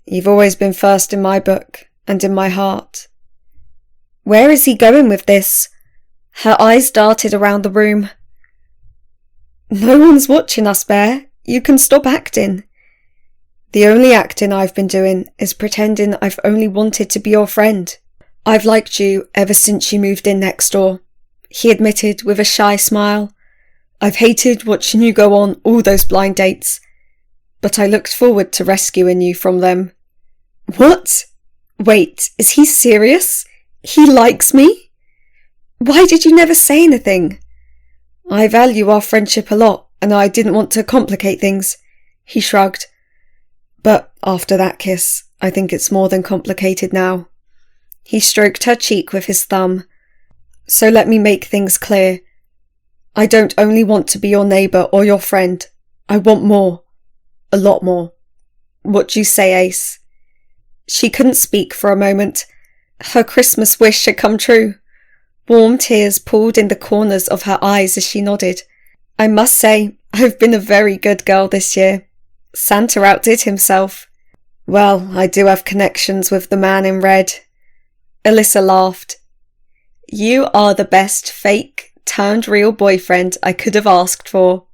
"You've always been first in my book, and in my heart." Where is he going with this? Her eyes darted around the room. "No one's watching us, Bear. You can stop acting." "The only acting I've been doing is pretending I've only wanted to be your friend. I've liked you ever since you moved in next door," he admitted with a shy smile. "I've hated watching you go on all those blind dates, but I looked forward to rescuing you from them." "What? Wait, is he serious? He likes me? Why did you never say anything?" "I value our friendship a lot, and I didn't want to complicate things," he shrugged. "But after that kiss, I think it's more than complicated now." He stroked her cheek with his thumb. "So let me make things clear. I don't only want to be your neighbour or your friend. I want more. A lot more. What do you say, Ace?" She couldn't speak for a moment. Her Christmas wish had come true. Warm tears pooled in the corners of her eyes as she nodded. "I must say, I've been a very good girl this year. Santa outdid himself." "Well, I do have connections with the man in red." Alyssa laughed. "You are the best fake-turned-real boyfriend I could have asked for."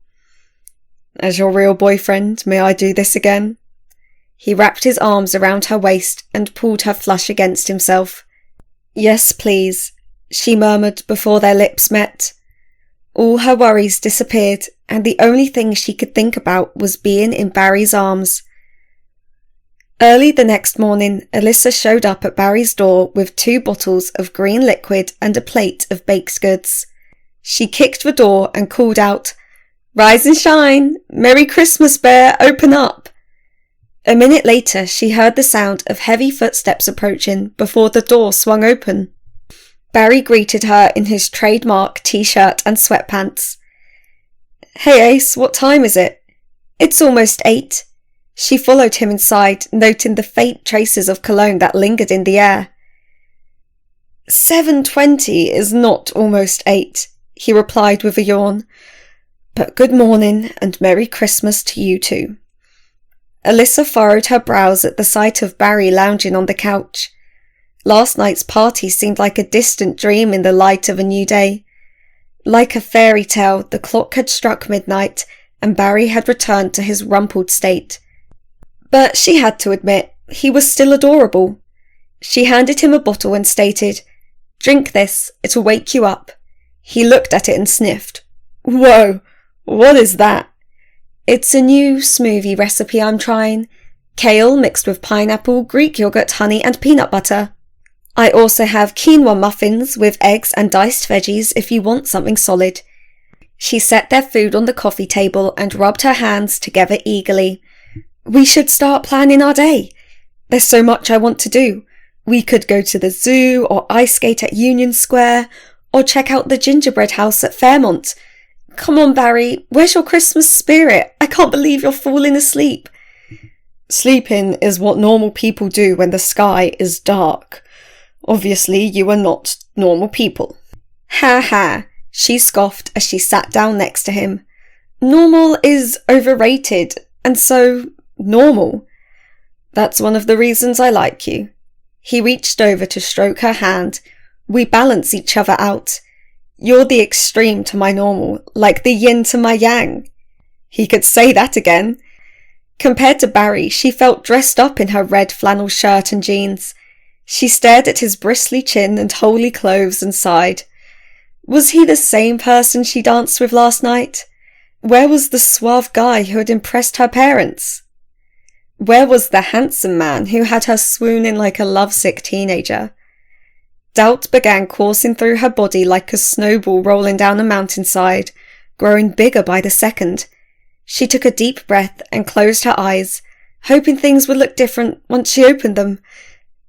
"As your real boyfriend, may I do this again?" He wrapped his arms around her waist and pulled her flush against himself. "Yes, please," she murmured before their lips met. All her worries disappeared, and the only thing she could think about was being in Barry's arms. Early the next morning, Alyssa showed up at Barry's door with 2 bottles of green liquid and a plate of baked goods. She kicked the door and called out, "Rise and shine! Merry Christmas, Bear! Open up!" A minute later, she heard the sound of heavy footsteps approaching before the door swung open. Barry greeted her in his trademark t-shirt and sweatpants. "Hey Ace, what time is it?" "It's almost 8. She followed him inside, noting the faint traces of cologne that lingered in the air. 7:20 is not almost 8, he replied with a yawn. But good morning and Merry Christmas to you too. Alyssa furrowed her brows at the sight of Barry lounging on the couch. Last night's party seemed like a distant dream in the light of a new day. Like a fairy tale, the clock had struck midnight and Barry had returned to his rumpled state. But she had to admit, he was still adorable. She handed him a bottle and stated, "Drink this, it'll wake you up." He looked at it and sniffed. "Whoa, what is that?" "It's a new smoothie recipe I'm trying. Kale mixed with pineapple, Greek yogurt, honey and peanut butter. I also have quinoa muffins with eggs and diced veggies if you want something solid." She set their food on the coffee table and rubbed her hands together eagerly. "We should start planning our day. There's so much I want to do. We could go to the zoo or ice skate at Union Square or check out the gingerbread house at Fairmont. Come on, Barry, where's your Christmas spirit? I can't believe you're falling asleep." "Sleeping is what normal people do when the sky is dark. Obviously, you are not normal people." "Ha ha," she scoffed as she sat down next to him. "Normal is overrated, and so normal. That's one of the reasons I like you." He reached over to stroke her hand. "We balance each other out. You're the extreme to my normal, like the yin to my yang." He could say that again. Compared to Barry, she felt dressed up in her red flannel shirt and jeans. She stared at his bristly chin and holey clothes and sighed. Was he the same person she danced with last night? Where was the suave guy who had impressed her parents? Where was the handsome man who had her swooning like a lovesick teenager? Doubt began coursing through her body like a snowball rolling down a mountainside, growing bigger by the second. She took a deep breath and closed her eyes, hoping things would look different once she opened them.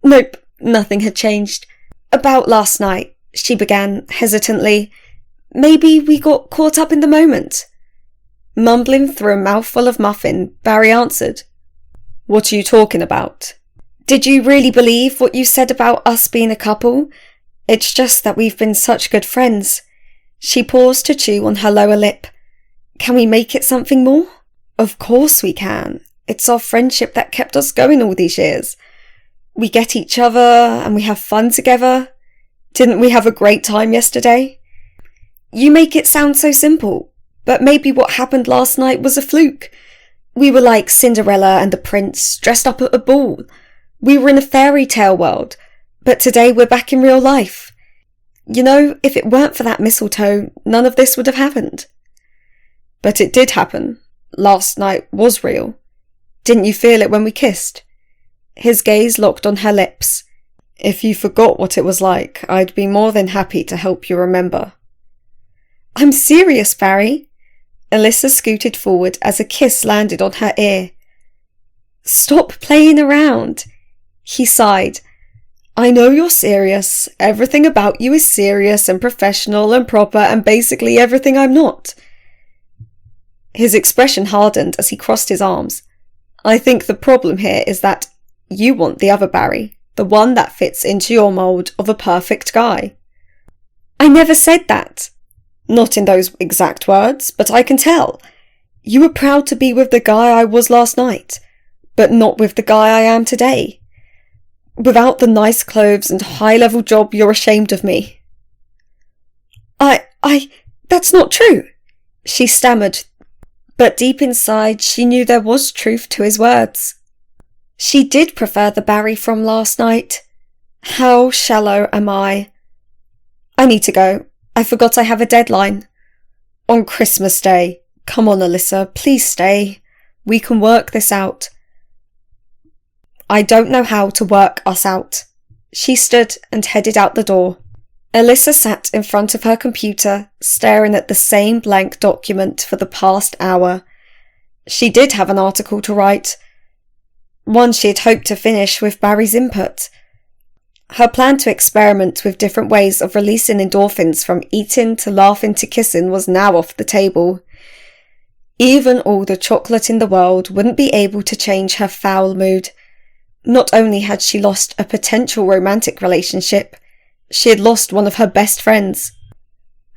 Nope, nothing had changed. "About last night," she began hesitantly. "Maybe we got caught up in the moment." Mumbling through a mouthful of muffin, Barry answered, "What are you talking about?" "Did you really believe what you said about us being a couple? It's just that we've been such good friends." She paused to chew on her lower lip. "Can we make it something more?" "Of course we can. It's our friendship that kept us going all these years. We get each other and we have fun together. Didn't we have a great time yesterday?" "You make it sound so simple, but maybe what happened last night was a fluke. We were like Cinderella and the prince, dressed up at a ball. We were in a fairy tale world, but today we're back in real life. You know, if it weren't for that mistletoe, none of this would have happened." "But it did happen. Last night was real. Didn't you feel it when we kissed?" His gaze locked on her lips. "If you forgot what it was like, I'd be more than happy to help you remember." "I'm serious, Barry." Alyssa scooted forward as a kiss landed on her ear. "Stop playing around." He sighed. "I know you're serious. Everything about you is serious and professional and proper and basically everything I'm not." His expression hardened as he crossed his arms. "I think the problem here is that you want the other Barry, the one that fits into your mould of a perfect guy." "I never said that." "Not in those exact words, but I can tell. You were proud to be with the guy I was last night, but not with the guy I am today. Without the nice clothes and high-level job, you're ashamed of me." That's not true," she stammered, but deep inside she knew there was truth to his words. She did prefer the Barry from last night. How shallow am I? "I need to go. I forgot I have a deadline." On Christmas Day. Come on, Alyssa, please stay. We can work this out. I don't know how to work us out. She stood and headed out the door. Alyssa sat in front of her computer, staring at the same blank document for the past hour. She did have an article to write, one she had hoped to finish with Barry's input. Her plan to experiment with different ways of releasing endorphins from eating to laughing to kissing was now off the table. Even all the chocolate in the world wouldn't be able to change her foul mood. Not only had she lost a potential romantic relationship, she had lost one of her best friends.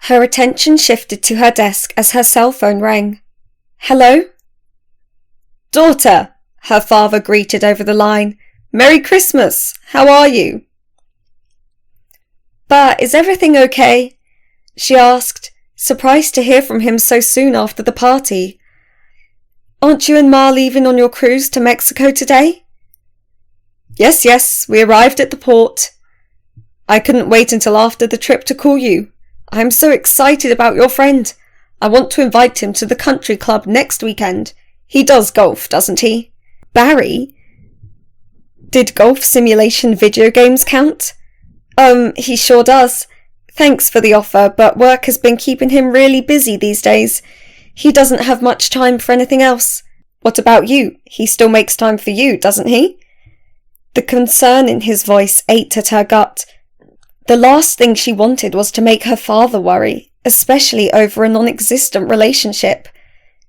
Her attention shifted to her desk as her cell phone rang. Hello? Daughter, her father greeted over the line. Merry Christmas! How are you? Ba, is everything okay? She asked, surprised to hear from him so soon after the party. Aren't you and Ma leaving on your cruise to Mexico today? Yes, we arrived at the port. I couldn't wait until after the trip to call you. I'm so excited about your friend. I want to invite him to the country club next weekend. He does golf, doesn't he? Barry? Did golf simulation video games count? He sure does. Thanks for the offer, but work has been keeping him really busy these days. He doesn't have much time for anything else. What about you? He still makes time for you, doesn't he? The concern in his voice ate at her gut. The last thing she wanted was to make her father worry, especially over a non-existent relationship.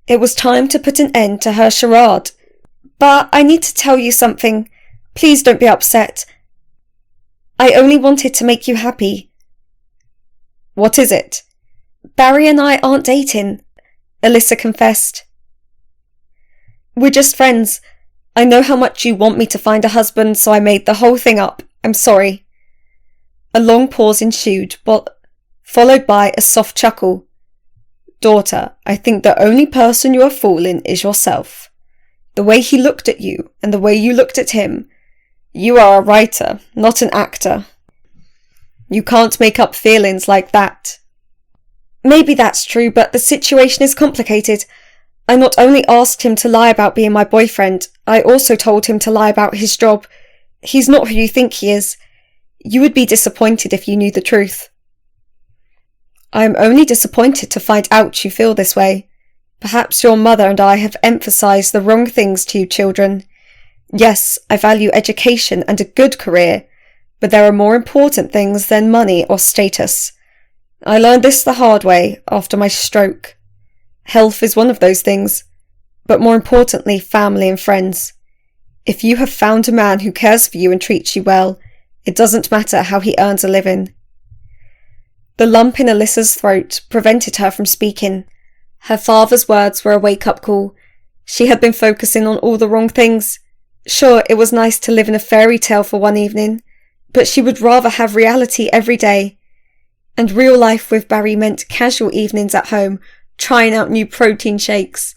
It was time to put an end to her charade. But I need to tell you something. Please don't be upset. I only wanted to make you happy. What is it? Barry and I aren't dating, Alyssa confessed. We're just friends. I know how much you want me to find a husband, so I made the whole thing up. I'm sorry. A long pause ensued, followed by a soft chuckle. Daughter, I think the only person you are fooling is yourself. The way he looked at you, and the way you looked at him. You are a writer, not an actor. You can't make up feelings like that. Maybe that's true, but the situation is complicated. I not only asked him to lie about being my boyfriend, I also told him to lie about his job. He's not who you think he is. You would be disappointed if you knew the truth. I am only disappointed to find out you feel this way. Perhaps your mother and I have emphasized the wrong things to you children. Yes, I value education and a good career, but there are more important things than money or status. I learned this the hard way after my stroke. Health is one of those things, but more importantly, family and friends. If you have found a man who cares for you and treats you well, it doesn't matter how he earns a living. The lump in Alyssa's throat prevented her from speaking. Her father's words were a wake-up call. She had been focusing on all the wrong things. Sure, it was nice to live in a fairy tale for one evening, but she would rather have reality every day. And real life with Barry meant casual evenings at home, trying out new protein shakes.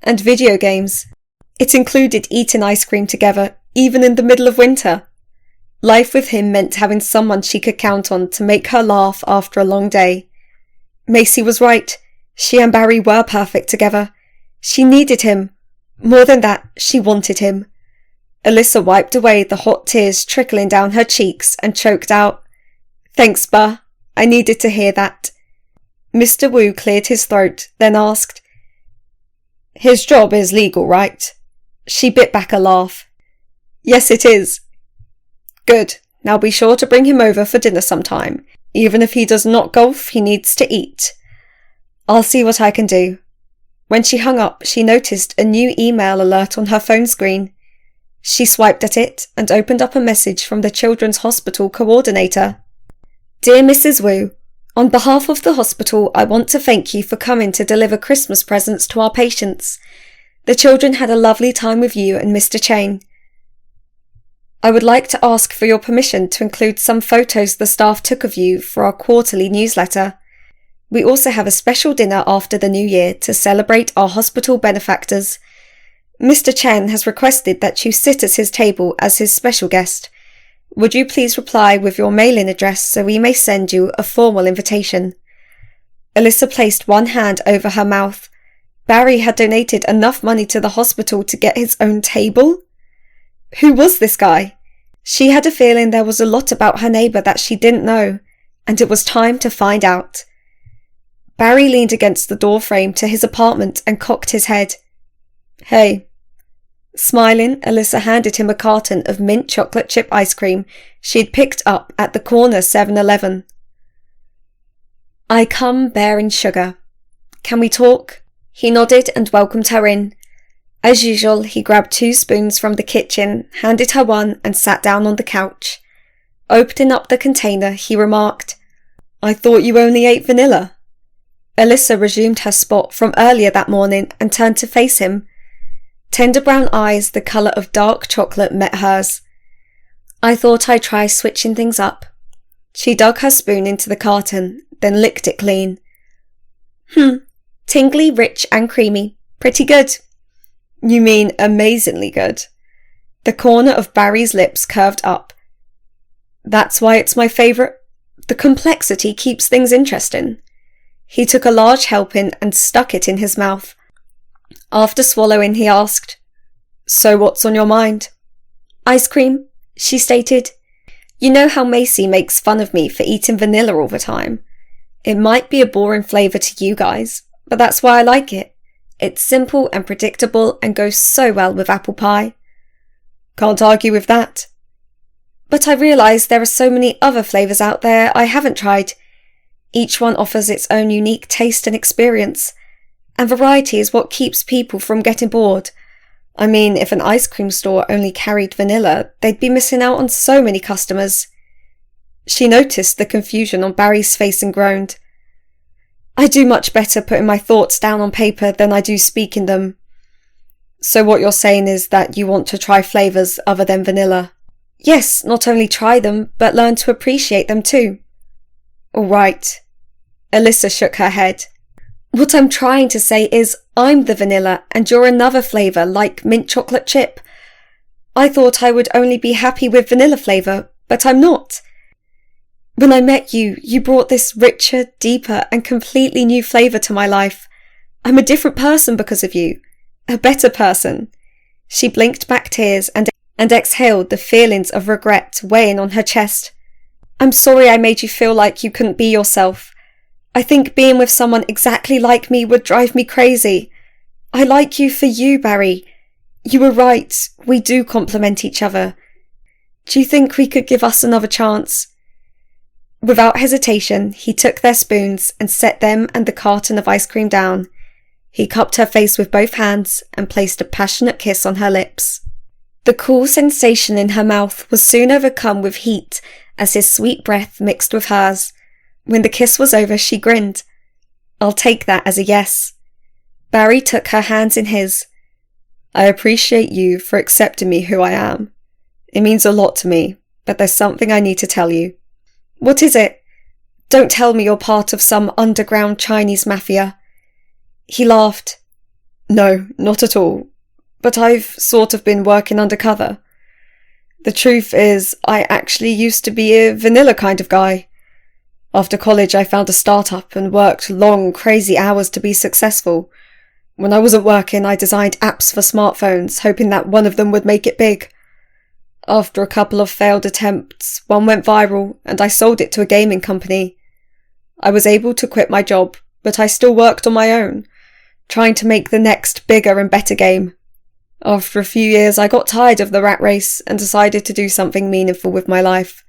And video games. It included eating ice cream together, even in the middle of winter. Life with him meant having someone she could count on to make her laugh after a long day. Macy was right. She and Barry were perfect together. She needed him. More than that, she wanted him. Alyssa wiped away the hot tears trickling down her cheeks and choked out, Thanks, Ba. I needed to hear that. Mr. Wu cleared his throat, then asked, His job is legal, right? She bit back a laugh. Yes, it is. Good. Now be sure to bring him over for dinner sometime. Even if he does not golf, he needs to eat. I'll see what I can do. When she hung up, she noticed a new email alert on her phone screen. She swiped at it and opened up a message from the Children's Hospital coordinator. Dear Mrs. Wu, on behalf of the hospital, I want to thank you for coming to deliver Christmas presents to our patients. The children had a lovely time with you and Mr. Chang. I would like to ask for your permission to include some photos the staff took of you for our quarterly newsletter. We also have a special dinner after the new year to celebrate our hospital benefactors. Mr. Chen has requested that you sit at his table as his special guest. Would you please reply with your mailing address so we may send you a formal invitation? Alyssa placed one hand over her mouth. Barry had donated enough money to the hospital to get his own table? Who was this guy? She had a feeling there was a lot about her neighbour that she didn't know, and it was time to find out. Barry leaned against the doorframe to his apartment and cocked his head. "Hey." Smiling, Alyssa handed him a carton of mint chocolate chip ice cream she had picked up at the corner 7-Eleven. "I come bearing sugar. Can we talk?" He nodded and welcomed her in. As usual, he grabbed 2 spoons from the kitchen, handed her one, and sat down on the couch. Opening up the container, he remarked, "I thought you only ate vanilla." Alyssa resumed her spot from earlier that morning and turned to face him. Tender brown eyes the colour of dark chocolate met hers. "I thought I'd try switching things up." She dug her spoon into the carton, then licked it clean. Tingly, rich and creamy. Pretty good." "You mean amazingly good." The corner of Barry's lips curved up. "That's why it's my favourite. The complexity keeps things interesting." He took a large helping and stuck it in his mouth. After swallowing, he asked, "So what's on your mind?" "Ice cream," she stated. "You know how Macy makes fun of me for eating vanilla all the time. It might be a boring flavour to you guys, but that's why I like it. It's simple and predictable and goes so well with apple pie." "Can't argue with that." "But I realise there are so many other flavours out there I haven't tried. Each one offers its own unique taste and experience, and variety is what keeps people from getting bored. I mean, if an ice cream store only carried vanilla, they'd be missing out on so many customers." She noticed the confusion on Barry's face and groaned. "I do much better putting my thoughts down on paper than I do speaking them." "So what you're saying is that you want to try flavours other than vanilla?" "Yes, not only try them, but learn to appreciate them too." "All right." Alyssa shook her head. "What I'm trying to say is I'm the vanilla and you're another flavour like mint chocolate chip. I thought I would only be happy with vanilla flavour, but I'm not. When I met you, you brought this richer, deeper and completely new flavour to my life. I'm a different person because of you. A better person." She blinked back tears and exhaled the feelings of regret weighing on her chest. "I'm sorry I made you feel like you couldn't be yourself. I think being with someone exactly like me would drive me crazy. I like you for you, Barry. You were right, we do complement each other. Do you think we could give us another chance?" Without hesitation, he took their spoons and set them and the carton of ice cream down. He cupped her face with both hands and placed a passionate kiss on her lips. The cool sensation in her mouth was soon overcome with heat as his sweet breath mixed with hers. When the kiss was over, she grinned. "I'll take that as a yes." Barry took her hands in his. "I appreciate you for accepting me who I am. It means a lot to me, but there's something I need to tell you." "What is it? Don't tell me you're part of some underground Chinese mafia." He laughed. "No, not at all. But I've sort of been working undercover. The truth is, I actually used to be a vanilla kind of guy. After college, I found a startup and worked long, crazy hours to be successful. When I wasn't working, I designed apps for smartphones, hoping that one of them would make it big. After a couple of failed attempts, one went viral, and I sold it to a gaming company. I was able to quit my job, but I still worked on my own, trying to make the next bigger and better game. After a few years, I got tired of the rat race and decided to do something meaningful with my life.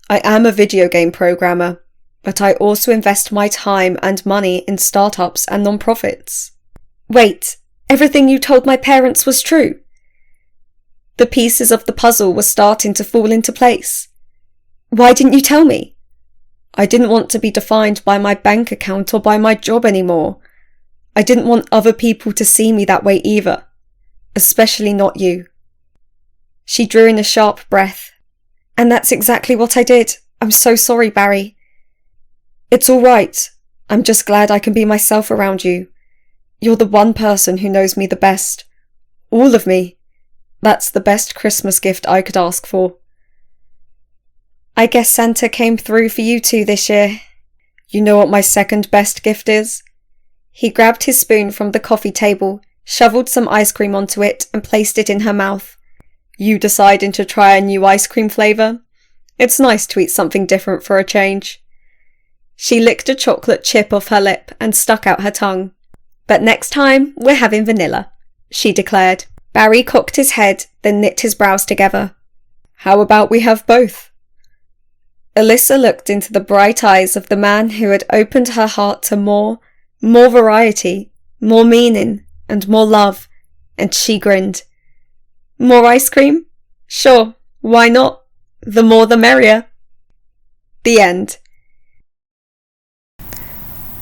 I am a video game programmer, but I also invest my time and money in startups and non-profits." "Wait, everything you told my parents was true?" The pieces of the puzzle were starting to fall into place. "Why didn't you tell me?" "I didn't want to be defined by my bank account or by my job anymore. I didn't want other people to see me that way either. Especially not you." She drew in a sharp breath. "And that's exactly what I did. I'm so sorry, Barry." "It's all right. I'm just glad I can be myself around you. You're the one person who knows me the best. All of me. That's the best Christmas gift I could ask for." "I guess Santa came through for you too this year." You know what my second best gift is? He grabbed his spoon from the coffee table, shoveled some ice cream onto it, and placed it in her mouth. You deciding to try a new ice cream flavour? It's nice to eat something different for a change. She licked a chocolate chip off her lip and stuck out her tongue. But next time, we're having vanilla, she declared. Barry cocked his head, then knit his brows together. How about we have both? Alyssa looked into the bright eyes of the man who had opened her heart to more variety, more meaning, and more love, and she grinned. More ice cream? Sure, why not? The more the merrier. The end.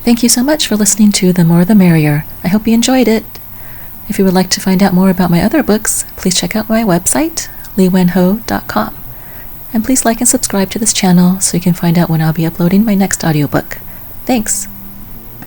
Thank you so much for listening to The More the Merrier. I hope you enjoyed it. If you would like to find out more about my other books, please check out my website, liwenho.com. And please like and subscribe to this channel so you can find out when I'll be uploading my next audiobook. Thanks!